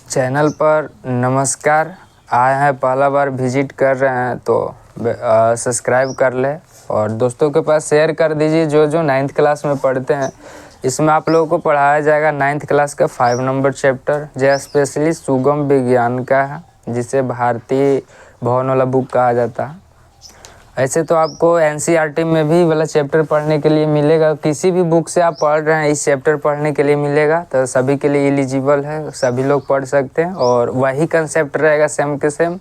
Channel पर नमस्कार। आए हैं पहला बार विजिट कर रहे हैं तो सब्सक्राइब कर ले और दोस्तों के पास शेयर कर दीजिए जो जो 9th क्लास में पढ़ते हैं। इसमें आप लोगों को पढ़ाया जाएगा 9th क्लास का 5 नंबर चैप्टर जो स्पेशली सुगम विज्ञान का है, जिसे भारतीय भवन वाला बुक कहा जाता है। ऐसे तो आपको NCERT में भी वाला चैप्टर पढ़ने के लिए मिलेगा, किसी भी बुक से आप पढ़ रहे हैं इस चैप्टर पढ़ने के लिए मिलेगा, तो सभी के लिए एलिजिबल है, सभी लोग पढ़ सकते हैं और वही कंसेप्ट रहेगा सेम के सेम।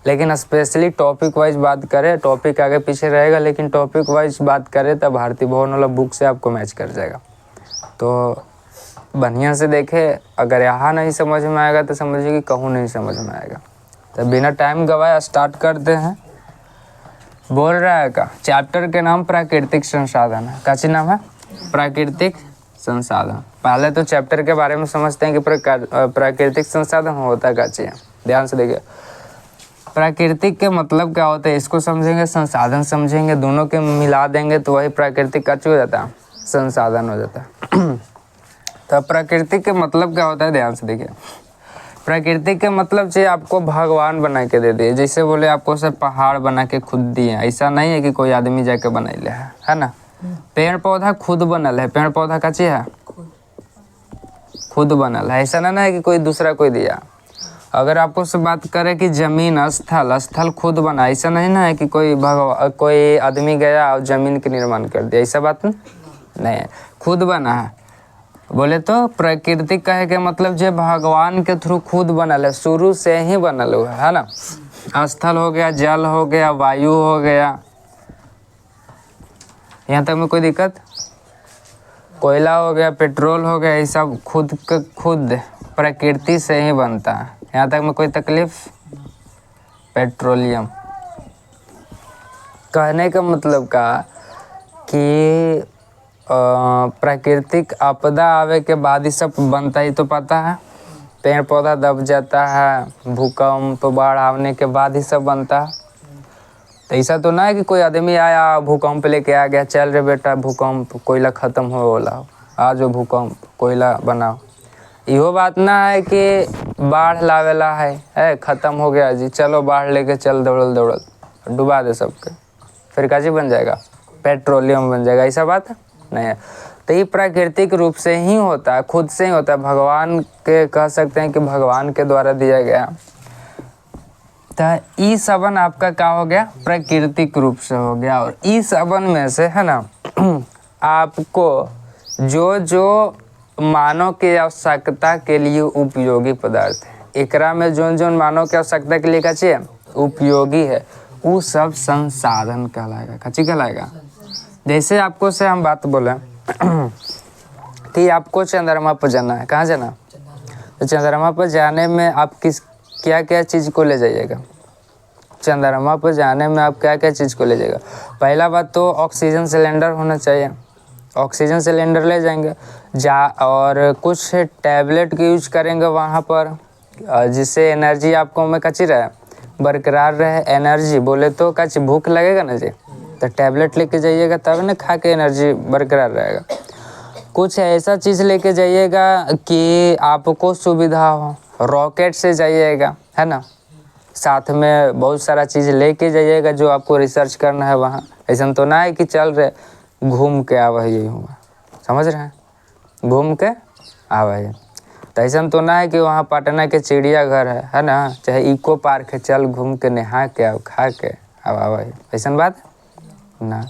लेकिन स्पेशली टॉपिक वाइज बात करें, टॉपिक आगे पीछे रहेगा लेकिन टॉपिक वाइज बात करें तब भारतीय भवन वाला बुक से आपको मैच कर जाएगा। तो बढ़िया से देखें, अगर यहाँ नहीं समझ में आएगा तो समझिए कि कहूँ नहीं समझ में आएगा। तो बिना टाइम गवाए स्टार्ट करते हैं। बोल रहा है का चैप्टर के नाम प्राकृतिक संसाधन है। काची नाम है? प्राकृतिक संसाधन। पहले तो चैप्टर के बारे में समझते हैं कि प्राकृतिक संसाधन होता काची है। ध्यान से देखिए, प्राकृतिक के मतलब क्या होता है इसको समझेंगे, संसाधन समझेंगे, दोनों के मिला देंगे तो वही प्राकृतिक काची हो जाता है, संसाधन हो जाता है। तो प्राकृतिक के मतलब क्या होता है, ध्यान से देखिए। प्राकृतिक के मतलब से आपको भगवान बना के दे दिए, जैसे बोले आपको सब पहाड़ बना के खुद दिए, ऐसा नहीं है कि कोई आदमी जाके बनैले है ना। पेड़ पौधा खुद बनल है, पेड़ पौधा का चीज है खुद बनल है, ऐसा ना है कि कोई दूसरा कोई दिया। अगर आपको से बात करें कि जमीन स्थल खुद बना, ऐसा नहीं ना है कि कोई आदमी गया और जमीन के निर्माण कर दिया, ऐसा बात नहीं है, खुद बना है। बोले तो प्राकृतिक कहे के मतलब जो भगवान के थ्रू खुद बनल है, शुरू से ही बनल हुआ है ना। स्थल हो गया, जल हो गया, वायु हो गया, यहाँ तक में कोई दिक्कत, कोयला हो गया, पेट्रोल हो गया, ये सब खुद प्रकृति से ही बनता है। यहाँ तक में कोई तकलीफ? पेट्रोलियम कहने का मतलब का कि प्राकृतिक आपदा आवे के बाद ही सब बनता ही तो पता है। पेड़ पौधा दब जाता है, भूकंप बाढ़ आने के बाद ही सब बनता है। तो ऐसा तो ना है कि कोई आदमी आया भूकंप लेके आ गया, चल रे बेटा भूकंप कोयला ख़त्म हो वाला, आज वो भूकंप कोयला बनाओ। इहो बात ना है कि बाढ़ लावेला है ख़त्म हो गया जी, चलो बाढ़ लेके चल दौड़ल डुबा दे सबके, फिर काजी बन जाएगा, पेट्रोलियम बन जाएगा, ऐसा बात है नहीं है। तो ये प्राकृतिक रूप से ही होता है, खुद से ही होता है, भगवान के कह सकते हैं कि भगवान के द्वारा दिया गया। तो ई सबन आपका क्या हो गया, प्राकृतिक रूप से हो गया। और ई सबन में से है ना आपको जो जो मानव की आवश्यकता के लिए उपयोगी पदार्थ है, एकरा में जो जो मानव की आवश्यकता के लिए कची है उपयोगी है, वो सब संसाधन कहलाएगा। कची कहलाएगा? जैसे आपको से हम बात बोले कि आपको चंद्रमा पर जाना है, कहाँ जाना? तो चंद्रमा पर जाने में आप क्या क्या चीज़ को ले जाइएगा? चंद्रमा पर जाने में आप क्या क्या चीज़ को ले जाइएगा? पहला बात तो ऑक्सीजन सिलेंडर होना चाहिए, ऑक्सीजन सिलेंडर ले जाएंगे और कुछ टैबलेट की यूज करेंगे वहाँ पर, जिससे एनर्जी आपको में कच्ची रहे, बरकरार रहे एनर्जी। बोले तो कच्ची भूख लगेगा ना जी, तो टैबलेट लेके जाइएगा तब ना खा के एनर्जी बरकरार रहेगा। कुछ ऐसा चीज़ लेके जाइएगा कि आपको सुविधा हो, रॉकेट से जाइएगा है ना, साथ में बहुत सारा चीज़ लेके जाइएगा जो आपको रिसर्च करना है वहाँ। ऐसा तो ना है कि चल रहे घूम के आवा ही हुआ, समझ रहे हैं, घूम के आवा ही। तो ऐसा तो ना है कि वहाँ पटना के चिड़ियाघर है ना, चाहे इको पार्क है, चल घूम के नहा के आओ खा के आवा ही, ऐसा बात ना।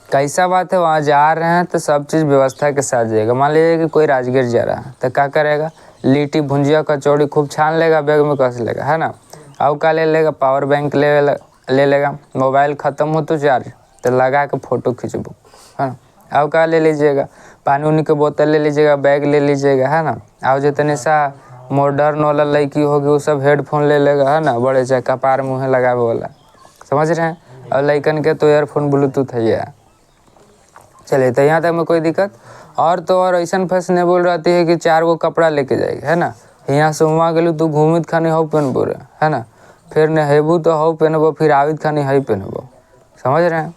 कैसा बात है, वहाँ जा रहे हैं तो सब चीज़ व्यवस्था के साथ जाएगा। मान लीजिए कि कोई राजगीर जा रहा है तो क्या करेगा, लिट्टी भुंजिया कचौड़ी खूब छान लेगा, बैग में कस लेगा है ना, और क्या ले लेगा, पावर बैंक ले लेगा, मोबाइल ख़त्म हो तो चार्ज तो लगा के फ़ोटो खींचबो है ना, और क्या ले लीजिएगा, पानी उनी की बोतल ले लीजिएगा, बैग ले लीजिएगा है ना, और जितने सा मॉडर्न वाला लड़की होगी वो सब हेडफोन ले लेगा है ना, बड़े चाहे कपार मुँह लगावे वाला, समझ रहे हैं। और लड़कन के तो ईयरफोन ब्लूटूथ है। चलिए, तो यहाँ तक में कोई दिक्कत? और तो और ऐसा फैशनेबल रहती है कि 4 गो कपड़ा लेके जाएगा है ना, यहाँ से वहाँ गेलू तो घूमित खानी हो पहनबो रे है ना, फिर नहेबू तो हो पहनबो, फिर आवित खानी है पहनबो, समझ रहे हैं।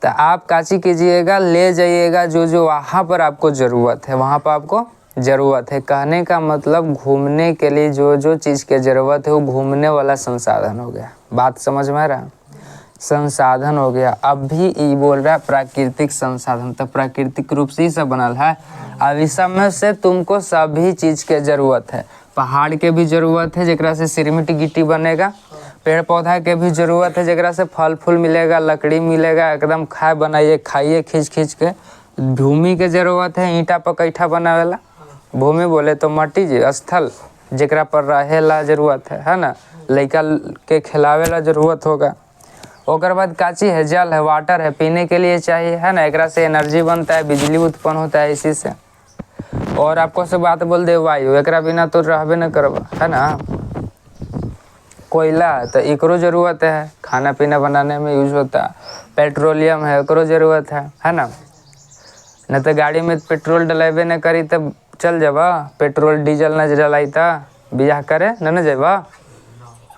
तो आप काची कीजिएगा, ले जाइएगा जो जो वहाँ पर आपको ज़रूरत है, वहाँ पर आपको जरूरत है। कहने का मतलब घूमने के लिए जो जो चीज़ की ज़रूरत है वो घूमने वाला संसाधन हो गया। बात समझ में आ रहा है? संसाधन हो गया। अब भी ये बोल रहा है प्राकृतिक संसाधन, तो प्राकृतिक रूप से ही सब बनल है। अब इस सब में से तुमको सभी चीज़ के जरूरत है। पहाड़ के भी जरूरत है जेकरा से सिरमिट गिट्टी बनेगा, पेड़ पौधा के भी जरूरत है जेकरा से फल फूल मिलेगा, लकड़ी मिलेगा, एकदम खाए बनाइए खाइए खींच खींच के। भूमि के जरूरत है ईंटा पकैठा बनावेला। भूमि बोले तो मट्टी जी स्थल जेकरा पर रहेला जरूरत है ना। लड़का के खिलावेला जरूरत होगा। ओकर बाद काची है, जल है, वाटर है, पीने के लिए चाहिए है ना। एकरा से एनर्जी बनता है, बिजली उत्पन्न होता है इसी से। और आपको से बात बोल दे वायु, एकरा बिना तो रहबे न करबा है ना। कोयला तो एकरो जरूरत है, खाना पीना बनाने में यूज होता है। पेट्रोलियम है, एकरो जरूरत है ना। न तो गाड़ी में पेट्रोल डलेबे न करी तब चल जाबा, पेट्रोल डीजल न डलाई तो बियाह करे न जाबा।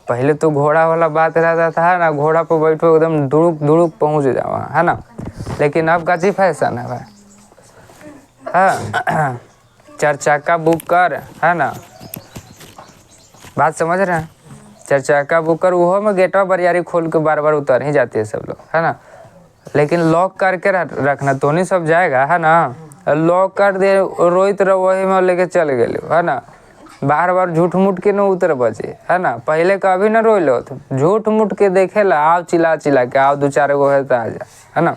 पहले तो घोड़ा वाला बात रहता था ना, घोड़ा पर बैठो एकदम दुड़ुक दुड़ुक पहुंच जावा है ना। लेकिन अब का ची फैशन है भाई, हाँ 4 चक्का बुक कर है ना। बात समझ रहे हैं? 4 चक्का बुक कर, वो में गेटवा बरियारी खोल के बार बार उतर ही जाती है सब लोग है ना। लेकिन लॉक करके रखना तो नहीं सब जाएगा है ना। लॉक कर दे रोहित रहो वही में लेके चल गए है ना। बार बार झूठ मूठ के न उतर बचे है ना। पहले कभी न रोई लो तुम, झूठ मूठ के देखे ला आओ चिल्ला चिल्ला के आओ 2-4 गो है तो आ जा है ना।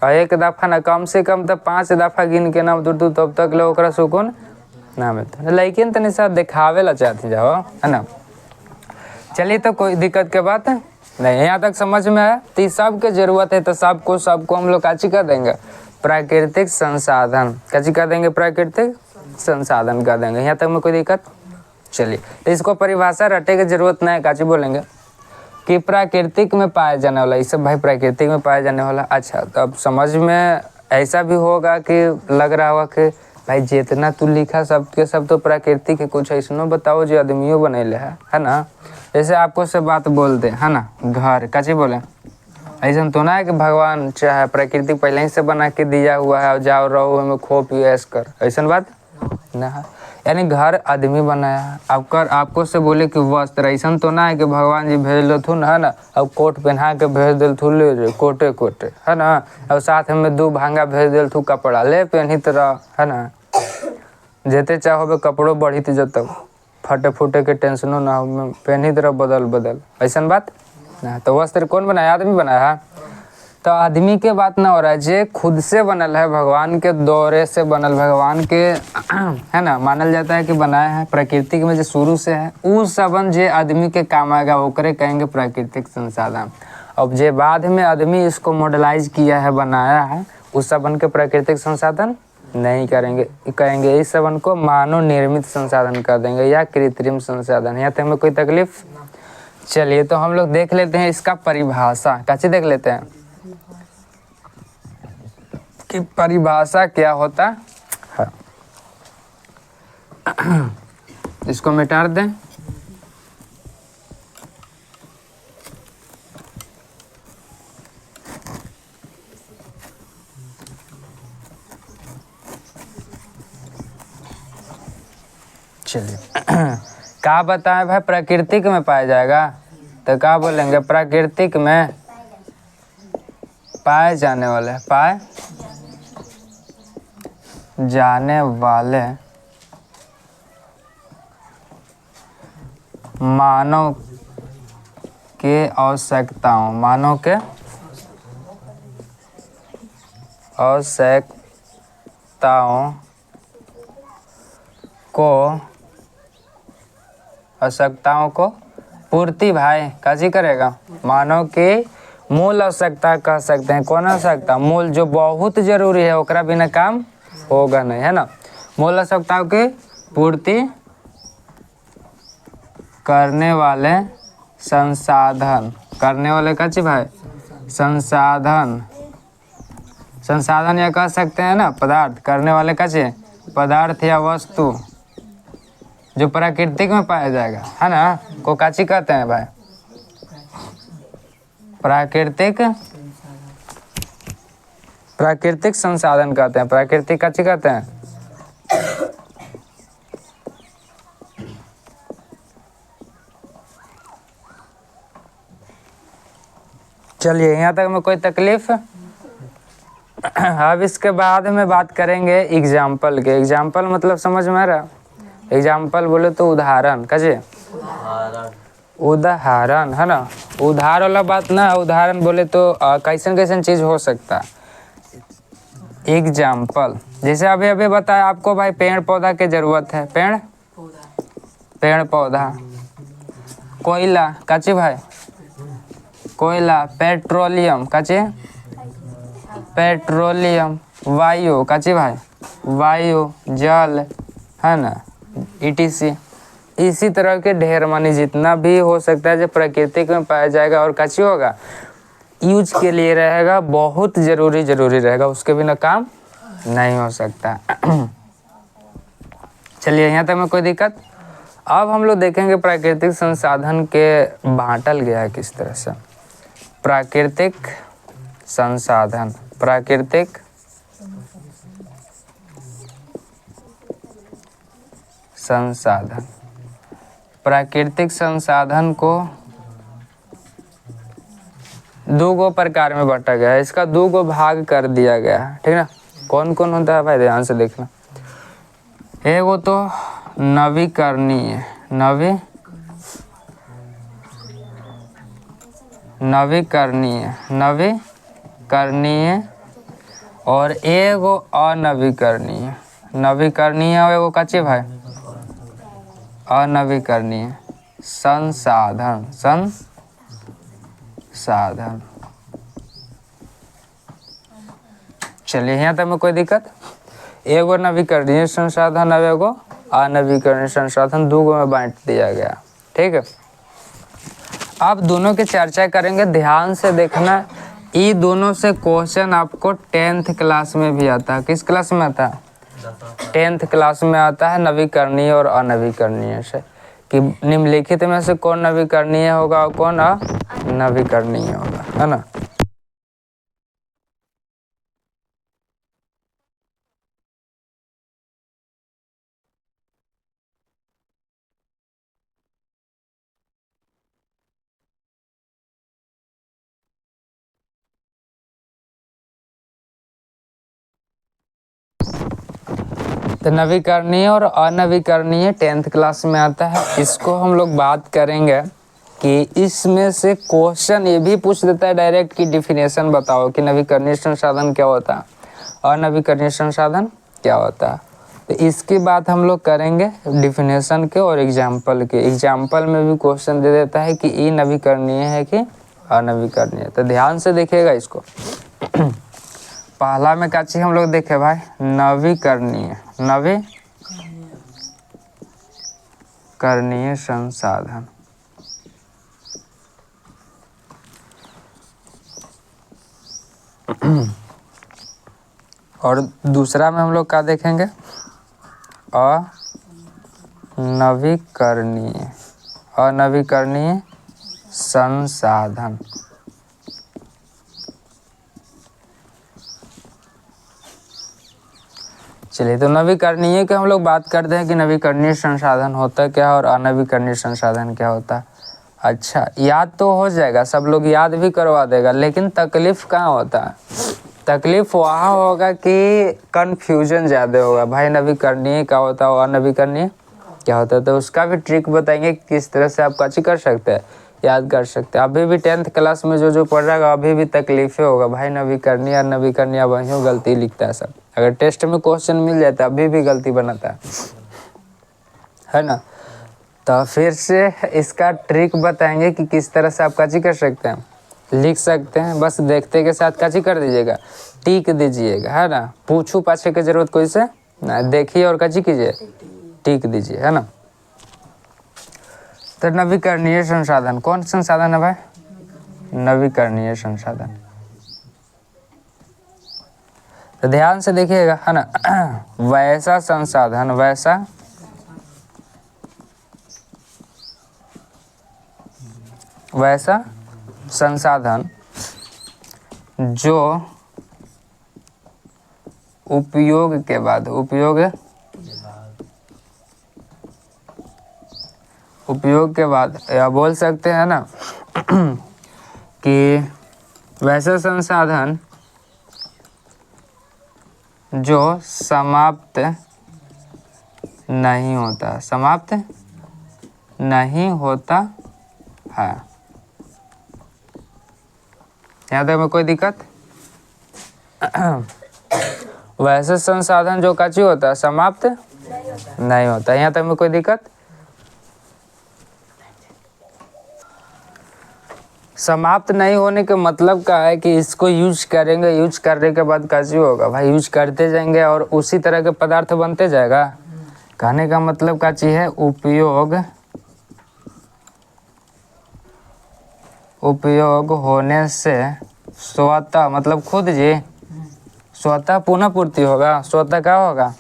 और एक दफ़ा ना कम से कम तो 5 दफ़ा गिन के नाम दूर तब तक ले ओकरा सुकून ना मिलता। लेकिन तनी सा दिखावे ला चाहती जाओ है ना। चलिए तो कोई दिक्कत के बात है नहीं, यहाँ तक समझ में आया। तो सब के जरूरत है तो सबको हम लोग काची कर देंगे, प्राकृतिक संसाधन काची कर देंगे, प्राकृतिक संसाधन कर देंगे। यहाँ तक में कोई दिक्कत? चलिए तो इसको परिभाषा रटे की जरूरत नहीं है, काची बोलेंगे कि प्राकृतिक में पाया जाने वाला, ये सब भाई प्राकृतिक में पाया जाने वाला। अच्छा तो अब समझ में ऐसा भी होगा कि लग रहा होगा कि भाई जितना तू लिखा सबके सब तो प्राकृतिक है, कुछ ऐसा बताओ जो आदमियों बनेले है ना। जैसे आपको से बात बोलते है ना, घर काची बोले, ऐसा तो ना है कि भगवान चाहे प्रकृति पहले ही से बना के दिया हुआ है और जाओ रहो हमें खो पियो ऐश कर, ऐसा बात ना है। यानी घर आदमी बनाया है। आपको से बोले कि वस्त्र, ऐसा तो ना है कि भगवान जी भेज लेथुन है ना, अब कोट पहना के भेज देलथुन ले कोटे कोटे है ना। और साथ में 2 भांगा भेज देलथु कपड़ा ले पहनी तरह है ना। जेते चाहो कपड़ों बढ़ी जब फटे फूटे के टेंशनों ना हो, पहनी तरह बदल ऐसा बात ना। तो वस्त्र कौन बनाया? आदमी बनाया है। तो आदमी के बात ना हो रहा है, जे खुद से बनल है, भगवान के दौरे से बनल, भगवान के है ना मानल जाता है कि बनाया है प्रकृति में जो शुरू से है, उ सबन जे आदमी के काम आएगा ओकरे कहेंगे प्राकृतिक संसाधन। अब जे बाद में आदमी इसको मॉडलाइज किया है बनाया है, उस सबन के प्राकृतिक संसाधन नहीं कहेंगे इस सबन को मानव निर्मित संसाधन कर देंगे या कृत्रिम संसाधन। यहाँ तक हमें कोई तकलीफ? चलिए तो हम लोग देख लेते हैं इसका परिभाषा, कैसे देख लेते हैं कि परिभाषा क्या होता है। इसको मिटा दें। चलिए क्या बताएं भाई, प्राकृतिक में पाया जाएगा तो क्या बोलेंगे, प्राकृतिक में पाए जाने वाले, पाए जाने वाले मानव के आवश्यकताओं, मानव के आवश्यकताओं को पूर्ति भाई काजी करेगा। मानव के मूल आवश्यकता कह सकते हैं। कौन आवश्यकता? मूल, जो बहुत जरूरी है, ओकरा बिना काम होगा नहीं है ना। मूल आवश्यकताओं की पूर्ति करने वाले संसाधन, करने वाले का चीज भाई संसाधन, संसाधन या कह सकते हैं ना पदार्थ, करने वाले का चीज पदार्थ या वस्तु जो प्राकृतिक में पाया जाएगा है ना, को काची कहते हैं भाई, प्राकृतिक संसाधन कहते हैं। प्राकृतिक काची कहते हैं, चलिए यहाँ तक में कोई तकलीफ। अब इसके बाद में बात करेंगे एग्जाम्पल के। एग्जाम्पल मतलब समझ में आ रहा? एग्जाम्पल बोले तो उदाहरण, कजे उदाहरण है ना, उधार वाला बात ना। उदाहरण बोले तो कैसन कैसन चीज हो सकता है। एग्जाम्पल जैसे अभी अभी बताया आपको भाई, पेड़ पौधा की जरूरत है, पेड़ पौधा। कोयला काची भाई, कोयला। पेट्रोलियम काची, पेट्रोलियम। वायु काची भाई, वायु, जल है ना, ETC। इसी तरह के ढेर मानी जितना भी हो सकता है जो प्राकृतिक में पाया जाएगा और काची होगा, यूज के लिए रहेगा, बहुत जरूरी रहेगा, उसके बिना काम नहीं हो सकता। चलिए यहाँ तक में कोई दिक्कत। अब हम लोग देखेंगे प्राकृतिक संसाधन के बांटल गया है किस तरह से। प्राकृतिक संसाधन, प्राकृतिक संसाधन, प्राकृतिक संसाधन को दो गो प्रकार में बांटा गया है। इसका दो गो भाग कर दिया गया है, ठीक ना। कौन कौन होता है भाई, ध्यान से देखना। एगो तो नवीकरणीय, नवीकरणीय और एगो अनवीकरणीय। नवीकरणीय और एगो काची भाई, अनवीकरणीय संसाधन। चलिए यहाँ तक में कोई दिक्कत। एगो नवीकरणीय संसाधन और एगो अनवीकरणीय संसाधन, दो गो में बांट दिया गया, ठीक है। आप दोनों की चर्चा करेंगे, ध्यान से देखना। ये दोनों से क्वेश्चन आपको 10th क्लास में भी आता है। किस क्लास में आता है? 10th क्लास में आता है, नवीकरणीय और अनवीकरणीय से, कि निम्नलिखित में से कौन नवीकरणीय होगा और कौन अनवीकरणीय होगा, है ना। तो नवीकरणीय और अनवीकरणीय 10th क्लास में आता है। इसको हम लोग बात करेंगे कि इसमें से क्वेश्चन ये भी पूछ देता है डायरेक्ट कि डिफिनेशन बताओ कि नवीकरणीय संसाधन क्या होता है, अनवीकरणीय संसाधन क्या होता है। तो इसकी बात हम लोग करेंगे डिफिनेशन के और एग्जाम्पल के। एग्जाम्पल में भी क्वेश्चन दे देता है कि ये नवीकरणीय है कि अनवीकरणीय। तो ध्यान से देखिएगा इसको। पहला में क्या चीज हम लोग देखे भाई, नवीकरणीय संसाधन। और दूसरा में हम लोग क्या देखेंगे, अनवीकरणीय संसाधन। चलिए तो नवीकरणीय के हम लोग बात करते हैं कि नवीकरणीय संसाधन होता क्या है और अनवीकरणीय संसाधन क्या होता है। अच्छा, याद तो हो जाएगा, सब लोग याद भी करवा देगा, लेकिन तकलीफ कहाँ होता है? तकलीफ वहाँ होगा कि कन्फ्यूजन ज़्यादा होगा भाई, नवीकरणीय क्या होता है और अनवीकरणीय क्या होता है। तो उसका भी ट्रिक बताएंगे किस तरह से आप कैसे कर सकते हैं, याद कर सकते हैं। अभी भी 10th क्लास में जो पढ़ रहा है अभी भी तकलीफें होगा भाई, नवीकरणीय अनवीकरणीय वहीं गलती लिखता है सब। अगर टेस्ट में क्वेश्चन मिल जाता है अभी भी गलती बनाता है ना। तो फिर से इसका ट्रिक बताएंगे कि किस तरह से आप काची कर सकते हैं, लिख सकते हैं। बस देखते के साथ काची कर दीजिएगा, टिक दीजिएगा, है ना। पूछू पाछे की जरूरत कोई से ना, देखिए और काची कीजिए, टिक दीजिए, है ना। तो नवीकरणीय संसाधन कौन संसाधन है भाई? नवीकरणीय संसाधन। तो ध्यान से देखिएगा, है ना। वैसा संसाधन, वैसा संसाधन जो उपयोग के बाद या बोल सकते हैं ना कि वैसे संसाधन जो समाप्त नहीं होता, समाप्त नहीं होता है। यहाँ तक में कोई दिक्कत? वैसे संसाधन जो काची होता है, समाप्त नहीं होता। यहाँ तक में कोई दिक्कत? समाप्त नहीं होने के मतलब का है कि इसको यूज करेंगे, यूज करने के बाद कैसे होगा भाई, यूज करते जाएंगे और उसी तरह के पदार्थ बनते जाएगा। कहने का मतलब का चीज है उपयोग होने से स्वतः, मतलब खुद जी स्वतः पुनः पूर्ति होगा। स्वतः क्या होगा?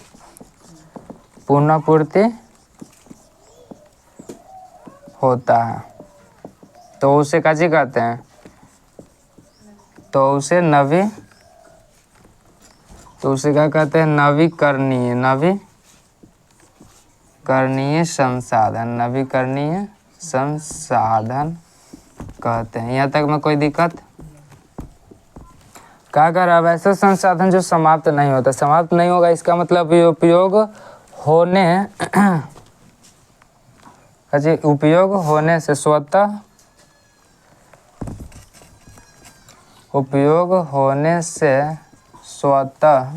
पुनः पूर्ति होता है, तो उसे काची कहते हैं? तो उसे क्या कहते हैं? नवीकरणीय संसाधन कहते हैं। यहाँ तक में कोई दिक्कत? क्या कर रहा है? वैसे संसाधन जो समाप्त नहीं होता, समाप्त नहीं होगा इसका मतलब उपयोग होने से स्वतः, उपयोग होने से स्वतः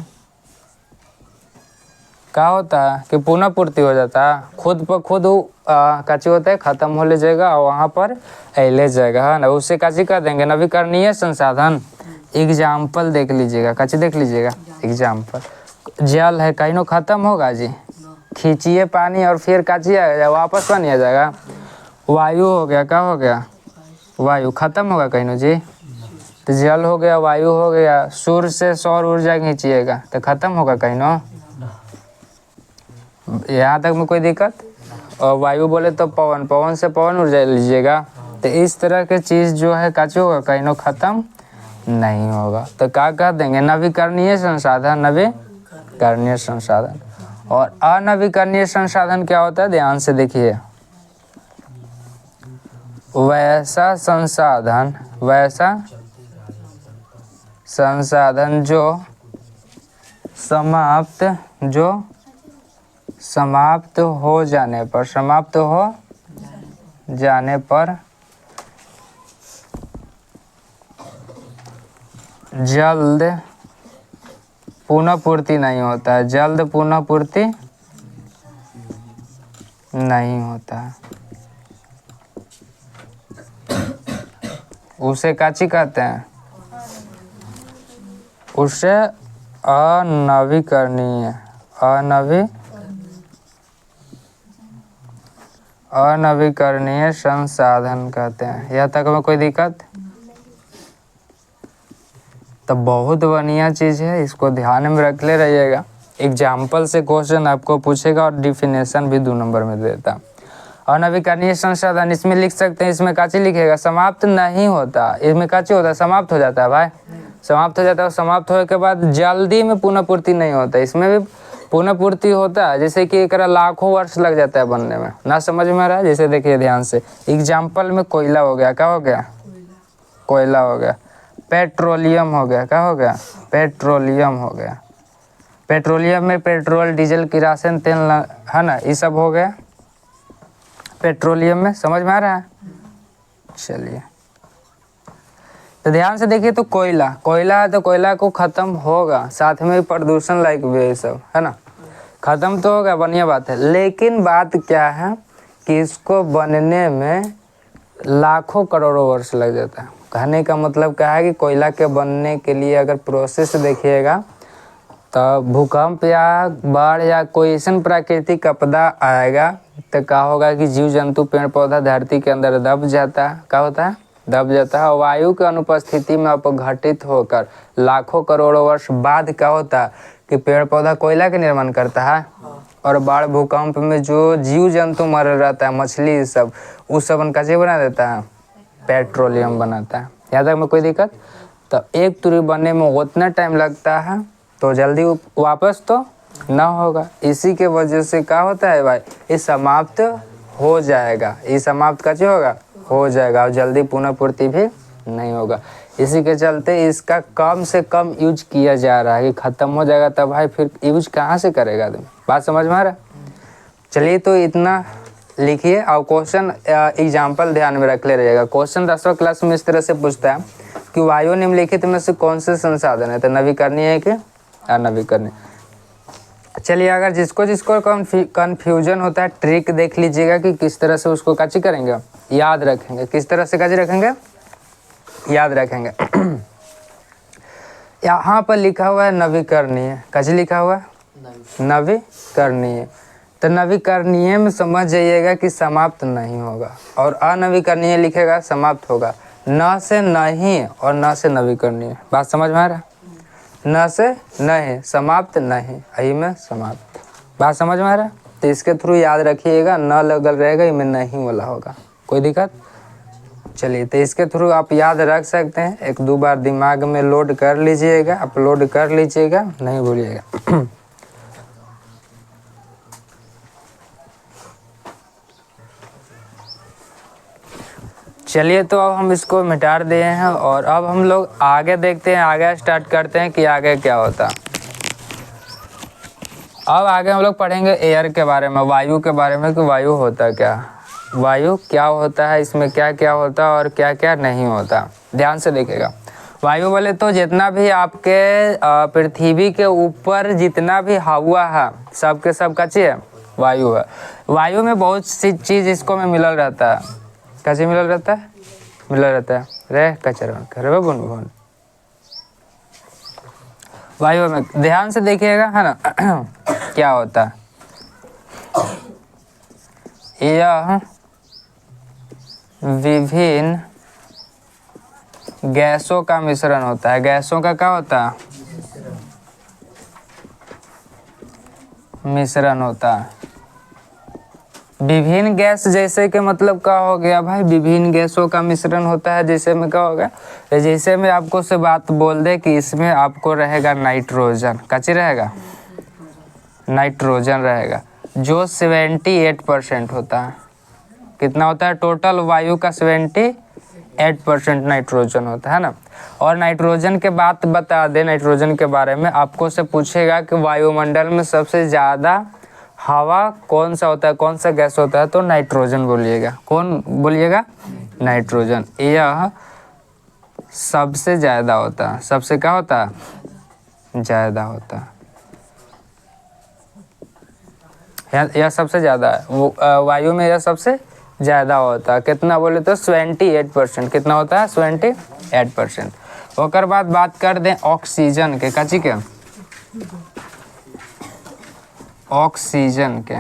क्या होता है कि पुनः पूर्ति हो जाता है, खुद पर खुद काची होता है, खत्म हो ले जाएगा और वहाँ पर ले जाएगा, है ना। उससे काची कर देंगे? नवीकरणीय संसाधन। एग्जाम्पल देख लीजिएगा, काची देख लीजिएगा एग्जाम्पल। जल है, कहीं नो खत्म होगा जी, खींचिए पानी और फिर काची आ जाएगा, वापस पानी आ जाएगा। वायु हो गया, क्या हो गया? वायु खत्म होगा कहीं नो जी, तो जल हो गया, वायु हो गया। सूर्य से सौर ऊर्जा खींचिएगा तो खत्म होगा कहीं नो। यहाँ तक में कोई दिक्कत? और वायु बोले तो पवन, पवन से पवन ऊर्जा लीजिएगा, तो इस तरह के चीज जो है काची होगा, कहीं नो खत्म नहीं होगा। तो क्या कह देंगे? नवीकरणीय संसाधन, नवीकरणीय संसाधन। और अनवीकरणीय संसाधन क्या होता है? ध्यान से देखिए। वैसा संसाधन जो समाप्त हो जाने पर जल्द पुनः पूर्ति नहीं होता है, जल्द पुनः पूर्ति नहीं होता है। उसे काची कहते हैं? उसे अनवीकरणीय संसाधन कहते हैं। यहाँ तक में कोई दिक्कत? तो बहुत बढ़िया चीज़ है, इसको ध्यान में रख ले रहिएगा। एग्जाम्पल से क्वेश्चन आपको पूछेगा और डिफिनेशन भी 2 नंबर में देता। अनवीकरणीय संसाधन इसमें लिख सकते हैं, इसमें काची लिखेगा? समाप्त नहीं होता। इसमें काची होता है? समाप्त हो जाता है भाई, समाप्त हो जाता है। समाप्त होने के बाद जल्दी में पुनः पूर्ति नहीं होता, इसमें भी पुनः पूर्ति होता है। जैसे कि एक लाखों वर्ष लग जाता है बनने में, ना समझ में आ रहा है? जैसे देखिए ध्यान से, एग्जाम्पल में कोयला हो गया, क्या हो गया? कोयला हो गया। पेट्रोलियम हो गया, क्या हो गया? पेट्रोलियम हो गया। पेट्रोलियम में पेट्रोल, डीजल, किरासन तेल, है ना, ये सब हो गया पेट्रोलियम में। समझ में आ रहा है? चलिए तो ध्यान से देखिए। तो कोयला है, तो कोयला को खत्म होगा, साथ में प्रदूषण लाइक भी है सब, है ना, खत्म तो होगा, बढ़िया बात है। लेकिन बात क्या है कि इसको बनने में लाखों करोड़ों वर्ष लग जाता है। कहने का मतलब क्या है कि कोयला के बनने के लिए अगर प्रोसेस देखिएगा तो भूकंप या बाढ़ या कोई ऐसा प्राकृतिक आपदा आएगा तो क्या होगा कि जीव जंतु, पेड़ पौधा धरती के अंदर दब जाता है। क्या होता है? दब जाता है। वायु के अनुपस्थिति में अपघटित होकर लाखों करोड़ों वर्ष बाद क्या होता है कि पेड़ पौधा कोयला के निर्माण करता है। और बाढ़ भूकंप में जो जीव जंतु मर रहता है, मछली सब, उस सब का चीज बना देता है, पेट्रोलियम बनाता है। यहाँ तक में कोई दिक्कत? तो एक तुरी बनने में उतना टाइम लगता है तो जल्दी वापस तो ना होगा। इसी के वजह से क्या होता है भाई, ये समाप्त हो जाएगा। ये समाप्त कैसे होगा? हो जाएगा और जल्दी पुनः पूर्ति भी नहीं होगा। इसी के चलते इसका कम से कम यूज किया जा रहा है कि ख़त्म हो जाएगा तब भाई फिर यूज कहाँ से करेगा तुम। बात समझ में आ रहा। चलिए तो इतना लिखिए और क्वेश्चन एग्जाम्पल ध्यान में रख ले रहिएगा। क्वेश्चन 10वीं क्लास में इस तरह से पूछता है कि वायु निम्नलिखित में से कौन से संसाधन है, तो नवीकरणीय है कि अनवीकरणीय। चलिए अगर जिसको जिसको कन्फ्यूजन होता है ट्रिक देख लीजिएगा कि किस तरह से उसको काची करेंगे, याद रखेंगे। किस तरह से काची रखेंगे, याद रखेंगे। यहाँ पर लिखा हुआ है नवीकरणीय, काची लिखा हुआ है नवीकरणीय। तो नवीकरणीय में समझ जाइएगा कि समाप्त नहीं होगा, और अनवीकरणीय लिखेगा समाप्त होगा। न से नहीं और न से नवीकरणीय। बात समझ में आ रहा। न से नहीं, समाप्त नहीं, यही में समाप्त। बात समझ में आ रहा। तो इसके थ्रू याद रखिएगा, न लगल रहेगा, इनमें नहीं वाला होगा, कोई दिक्कत। चलिए तो इसके थ्रू आप याद रख सकते हैं। एक दो बार दिमाग में लोड कर लीजिएगा, अपलोड कर लीजिएगा, नहीं भूलिएगा। चलिए तो अब हम इसको मिटा दिए हैं और अब हम लोग आगे देखते हैं, आगे स्टार्ट करते हैं कि आगे क्या होता। अब आगे हम लोग पढ़ेंगे एयर के बारे में, वायु के बारे में, कि वायु होता क्या, वायु क्या होता है, इसमें क्या क्या होता है और क्या क्या नहीं होता। ध्यान से देखिएगा। वायु बोले तो जितना भी आपके पृथ्वी के ऊपर जितना भी हवा है सब के सब का चीज़ है, वायु है। वायु में बहुत सी चीज़ इसको में मिलल रहता है। कैसे मिलल रहता है, मिलल रहता है रे कचरा घर बुन बुन। वायु में ध्यान से देखिएगा, है ना। क्या होता है, यह विभिन्न गैसों का मिश्रण होता है। गैसों का क्या होता है, मिश्रण होता है। विभिन्न गैस जैसे कि मतलब क्या हो गया भाई, विभिन्न गैसों का मिश्रण होता है। जैसे में क्या होगा, जैसे में आपको से बात बोल दे कि इसमें आपको रहेगा नाइट्रोजन, कच्ची रहेगा नाइट्रोजन रहेगा, जो 78% होता है। कितना होता है टोटल वायु का, 78% नाइट्रोजन होता है ना। और नाइट्रोजन के बात बता दे, नाइट्रोजन के बारे में आपको से पूछेगा कि वायुमंडल में सबसे ज़्यादा हवा कौन सा होता है, कौन सा गैस होता है, तो नाइट्रोजन बोलिएगा। कौन बोलिएगा, नाइट्रोजन। यह सबसे ज़्यादा होता है, सबसे क्या होता है, ज़्यादा होता है। यह सबसे ज़्यादा है, वो वायु में यह सबसे ज़्यादा होता है। कितना बोले तो 78%। कितना होता है, 78%। ओकर बाद बात कर दें ऑक्सीजन के, कची के, ऑक्सीजन के।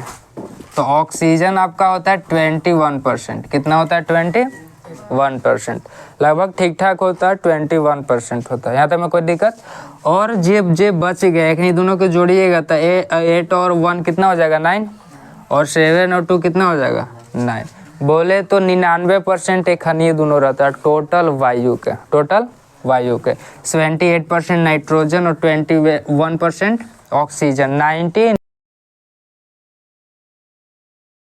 तो ऑक्सीजन आपका होता है 21%। कितना होता है, 21%। लगभग ठीक ठाक होता है, 21% होता है। यहाँ तक में कोई दिक्कत। और जे बच गए, एक दोनों को जोड़िएगा तो 8 और 1 कितना हो जाएगा, 9, और 7 और 2 कितना हो जाएगा, 9। बोले तो 99% एक खनिज दोनों रहता है टोटल वायु के, टोटल वायु के। 78% नाइट्रोजन और 21% ऑक्सीजन। 90